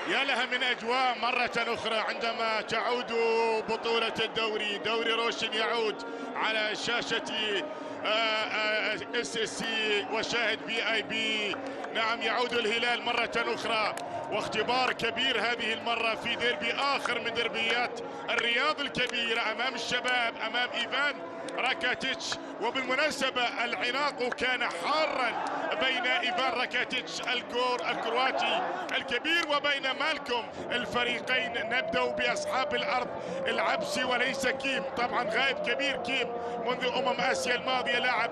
يا لها من أجواء مرة أخرى عندما تعود بطولة الدوري. دوري روشن يعود على شاشة SSC وشاهد VIP. نعم، يعود الهلال مرة أخرى، واختبار كبير هذه المرة في ديربي آخر من دربيات الرياض الكبيرة أمام الشباب، أمام إيفان راكاتيتش. وبالمناسبة العناق كان حارا بين إيفان راكاتيتش الكرواتي الكبير وبين مالكوم. الفريقين نبدأ بأصحاب الأرض العبسي وليس كيم، طبعا غائب كبير كيم منذ آسيا الماضية. لاعب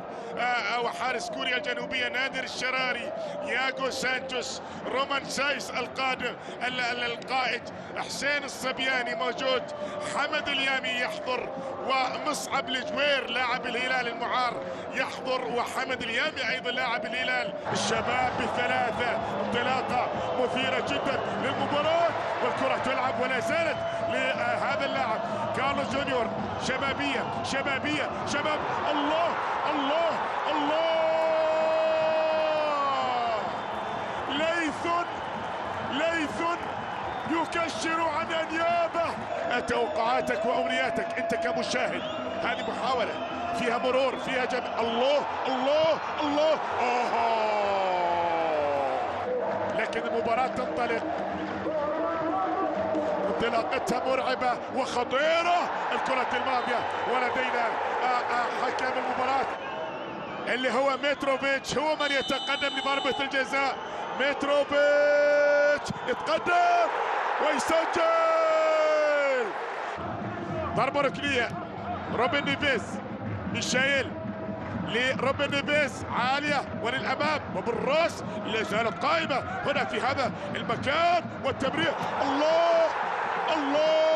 وحارس كوريا الجنوبية نادر الشراري، ياغو سانتوس، رومان سايس القادم القائد، حسين الصبياني موجود، حمد اليامي يحضر، ومصعب الجوير لاعب الهلال المعار يحضر، وحمد اليامي ايضا لاعب الهلال. الشباب بثلاثة، انطلاقة مثيرة جدا للمباراة، والكرة تلعب ولا زالت لهذا اللاعب كارلوس جونيور. شبابية شبابية شباب، الله الله الله، ليث يكشر عن انيابه. توقعاتك وامنياتك انت كمشاهد، هذه محاولة فيها مرور، فيها الله الله الله، لكن المباراة تنطلق، انطلاقتها مرعبة وخطيرة. الكرة الماضية، ولدينا حكم المباراة اللي هو متروفيتش، هو من يتقدم لضربة الجزاء. متروفيتش يتقدم ويسجل. ضربة ركنية، روبن نيفيز، ميشيل لروبن نيفيز، عالية وللأمام وبالراس، لا زالت قائمة هنا في هذا المكان، والتمرير الله الله.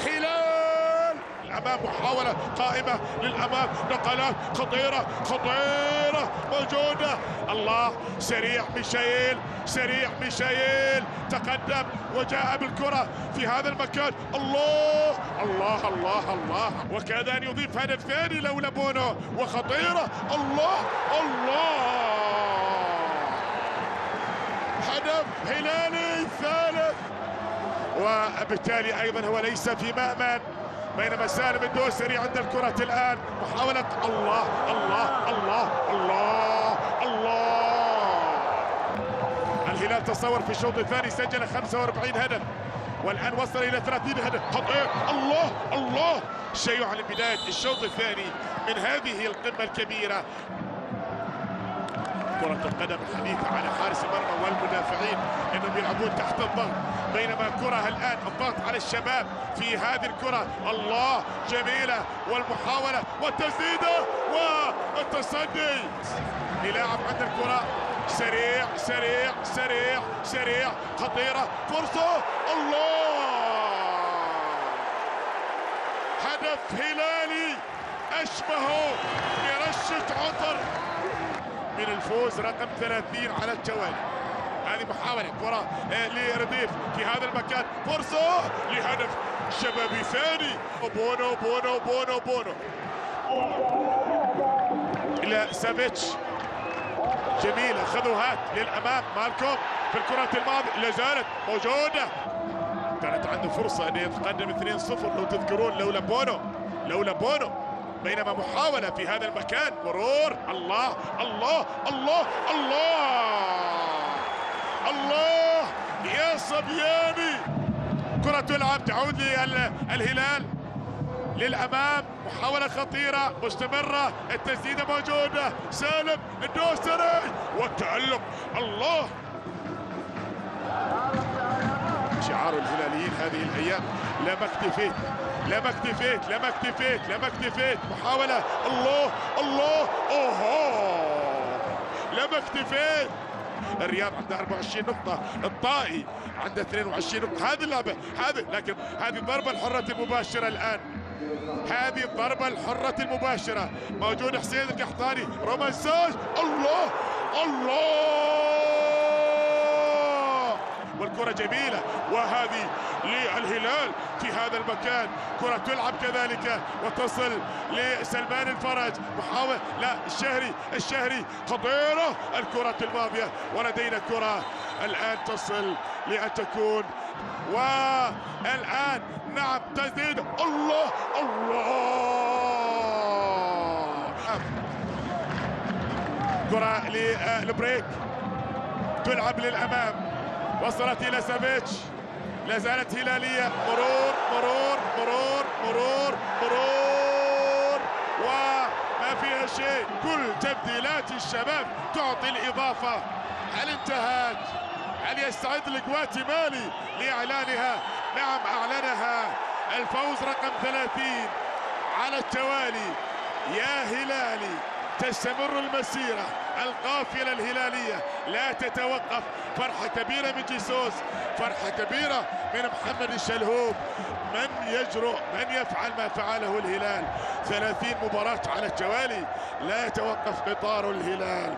هلال الأمام، محاولة قائمة للأمام، نقلات خطيرة خطيرة موجودة. الله، سريع ميشيل، سريع ميشيل، تقدم وجاء بالكرة في هذا المكان. الله الله الله الله، وكاد أن يضيف هدف ثاني لولا بونو، وخطيرة. الله الله، هدف هلالي ثالث، وبالتالي أيضا هو ليس في مأمن. بينما سالم الدوسري عند الكرة الآن، محاولة الله الله الله الله الله. الهلال تصور في الشوط الثاني سجل 45 هدف، والآن وصل إلى 30 هدف. خطير، الله الله، شيء على بداية الشوط الثاني من هذه القمة الكبيرة. كرة القدم الحديثة على حارس المرمى والمدافعين انهم يلعبون تحت الضغط، بينما الكرة الان الضغط على الشباب في هذه الكرة. الله، جميلة، والمحاولة والتسديدة والتصدي للاعب عند الكرة. سريع سريع سريع سريع، خطيرة، فرصة، الله، هدف هلالي أشبه برشة عطر من الفوز رقم 30 على التوالي. هذه محاولة كرة لرديف في هذا المكان، فرصة لهدف شبابي ثاني. بونو بونو بونو بونو إلى سافيتش، جميلة، خذوهات للأمام. مالكوم في الكرة الماضية لا زالت موجودة، كانت عنده فرصة أن يتقدم 2-0 لو تذكرون، لولا بونو. بينما محاولة في هذا المكان، مرور، الله الله الله الله الله، يا صبياني. كرة تلعب، تعود للهلال للأمام، محاولة خطيرة مستمرة، التسديدة موجودة، سالم الدوسري والتألق. الله، شعار الهلاليين هذه الأيام، لما اكتفيت لما اكتفيت لما اكتفيت لما اكتفيت. محاولة، الله الله، لما اكتفيت. الرياض عنده 24 نقطة، الطائي عنده 22 نقطة. هذه اللعبة لكن هذه الضربة الحرة المباشرة الآن، هذه الضربة الحرة المباشرة. موجود حسين القحطاني، رومان سايس، الله الله، والكرة جميلة، وهذه للهلال في هذا المكان. كرة تلعب كذلك وتصل لسلمان الفرج، محاول، لا، الشهري خطيرة الكرة الماضية، ولدينا كرة الآن تصل لأن تكون، والآن نعم تسديد، الله كرة للبريك تلعب للأمام، وصلت إلى سافيتش، لا زالت هلالية، مرور وما فيها شيء. كل تبديلات الشباب تعطي الإضافة. هل انتهت؟ هل يستعد لجواتيمالي لإعلانها؟ نعم أعلنها، الفوز رقم 30 على التوالي. يا هلالي، تستمر المسيرة، القافلة الهلالية لا تتوقف. فرحة كبيرة من جيسوس، فرحة كبيرة من محمد الشلهوب. من يجرؤ، من يفعل ما فعله الهلال؟ 30 مباراة على التوالي، لا يتوقف قطار الهلال.